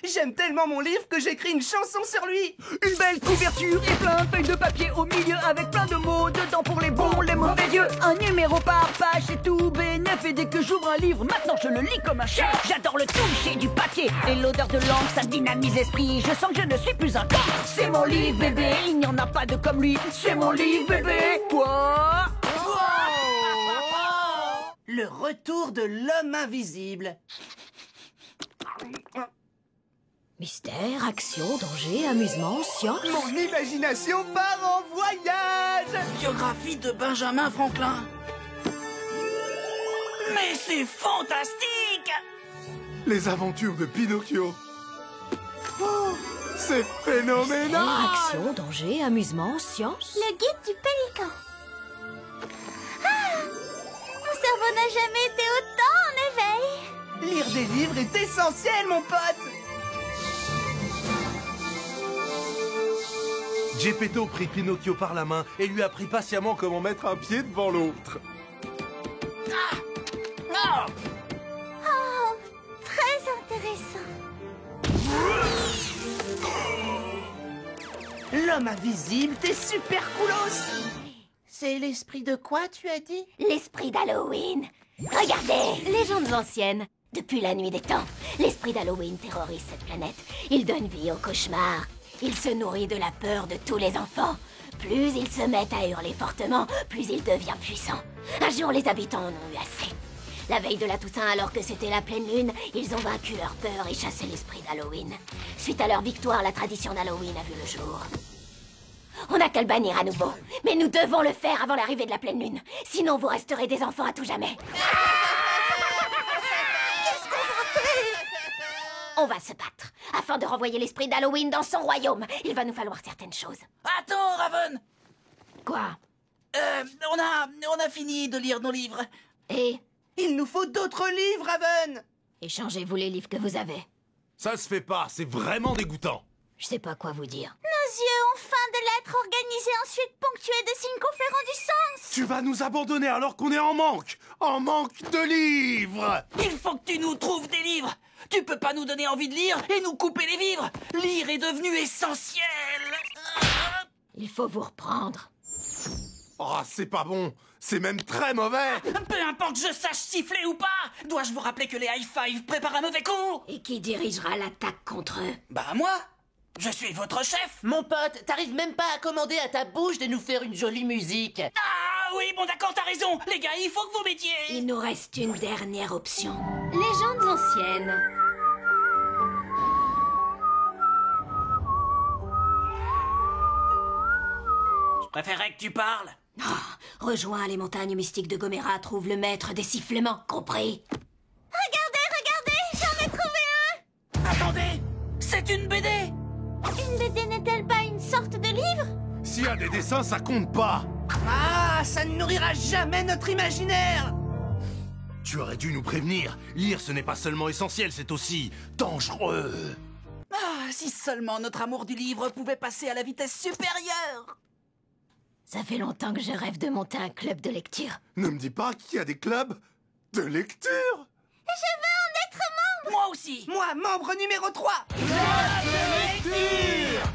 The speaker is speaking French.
J'aime tellement mon livre que j'écris une chanson sur lui. Une belle couverture et plein de feuilles de papier au milieu avec plein de mots dedans pour les bons, les mauvais yeux. Un numéro par page, c'est tout bénef. Et dès que j'ouvre un livre, maintenant je le lis comme un chef. J'adore le toucher du papier et l'odeur de l'encre, ça dynamise l'esprit. Je sens que je ne suis plus un con. C'est mon livre bébé, il n'y en a pas de comme lui. C'est mon livre bébé. Quoi? Le retour de l'homme invisible. Mystère, action, danger, amusement, science. Mon imagination part en voyage. Biographie de Benjamin Franklin. Mais c'est fantastique! Les aventures de Pinocchio. Oh, c'est phénoménal! Action, danger, amusement, science. Le guide du pélican. Ah! Mon cerveau n'a jamais été autant en éveil. Lire des livres est essentiel, mon pote. Geppetto prit Pinocchio par la main et lui apprit patiemment comment mettre un pied devant l'autre. Oh, très intéressant. L'homme invisible, t'es super coolos. C'est l'esprit de quoi, tu as dit? L'esprit d'Halloween. Regardez, légendes anciennes. Depuis la nuit des temps, l'esprit d'Halloween terrorise cette planète. Il donne vie aux cauchemars. Il se nourrit de la peur de tous les enfants. Plus ils se mettent à hurler fortement, plus il devient puissant. Un jour, les habitants en ont eu assez. La veille de la Toussaint, alors que c'était la pleine lune, ils ont vaincu leur peur et chassé l'esprit d'Halloween. Suite à leur victoire, la tradition d'Halloween a vu le jour. On n'a qu'à le bannir à nouveau. Mais nous devons le faire avant l'arrivée de la pleine lune. Sinon, vous resterez des enfants à tout jamais. Qu'est-ce qu'on va faire? On va se battre, afin de renvoyer l'esprit d'Halloween dans son royaume. Il va nous falloir certaines choses. Attends, Raven! Quoi? On a fini de lire nos livres. Et Il nous faut d'autres livres, Raven. échangez-vous les livres que vous avez. Ça se fait pas, c'est vraiment dégoûtant. Je sais pas quoi vous dire. Nos yeux ont faim de lettres organisées, ensuite ponctuées de signes conférant du sens. Tu vas nous abandonner alors qu'on est en manque de livres. Il faut que tu nous trouves des livres. Tu peux pas nous donner envie de lire et nous couper les vivres. Lire est devenu essentiel. Il faut vous reprendre. Oh, c'est pas bon, c'est même très mauvais. Peu importe que je sache siffler ou pas. Dois-je vous rappeler que les high five préparent un mauvais coup? Et qui dirigera l'attaque contre eux? Bah moi. Je suis votre chef. Mon pote, t'arrives même pas à commander à ta bouche de nous faire une jolie musique. Ah oui, bon d'accord, t'as raison. Les gars, il faut que vous m'aidiez. Il nous reste une dernière option. Légendes anciennes. Je préférerais que tu parles. Rejoins les montagnes mystiques de Gomera, trouve le maître des sifflements, compris? Regardez, j'en ai trouvé un. Attendez, c'est une BD. Une BD n'est-elle pas une sorte de livre? S'il y a des dessins, ça compte pas. Ah, ça ne nourrira jamais notre imaginaire. Tu aurais dû nous prévenir. Lire, ce n'est pas seulement essentiel, c'est aussi dangereux. Ah, si seulement notre amour du livre pouvait passer à la vitesse supérieure. Ça fait longtemps que je rêve de monter un club de lecture. Ne me dis pas qu'il y a des clubs de lecture. Je veux en être membre. Moi aussi. Moi, membre numéro 3. Lecture.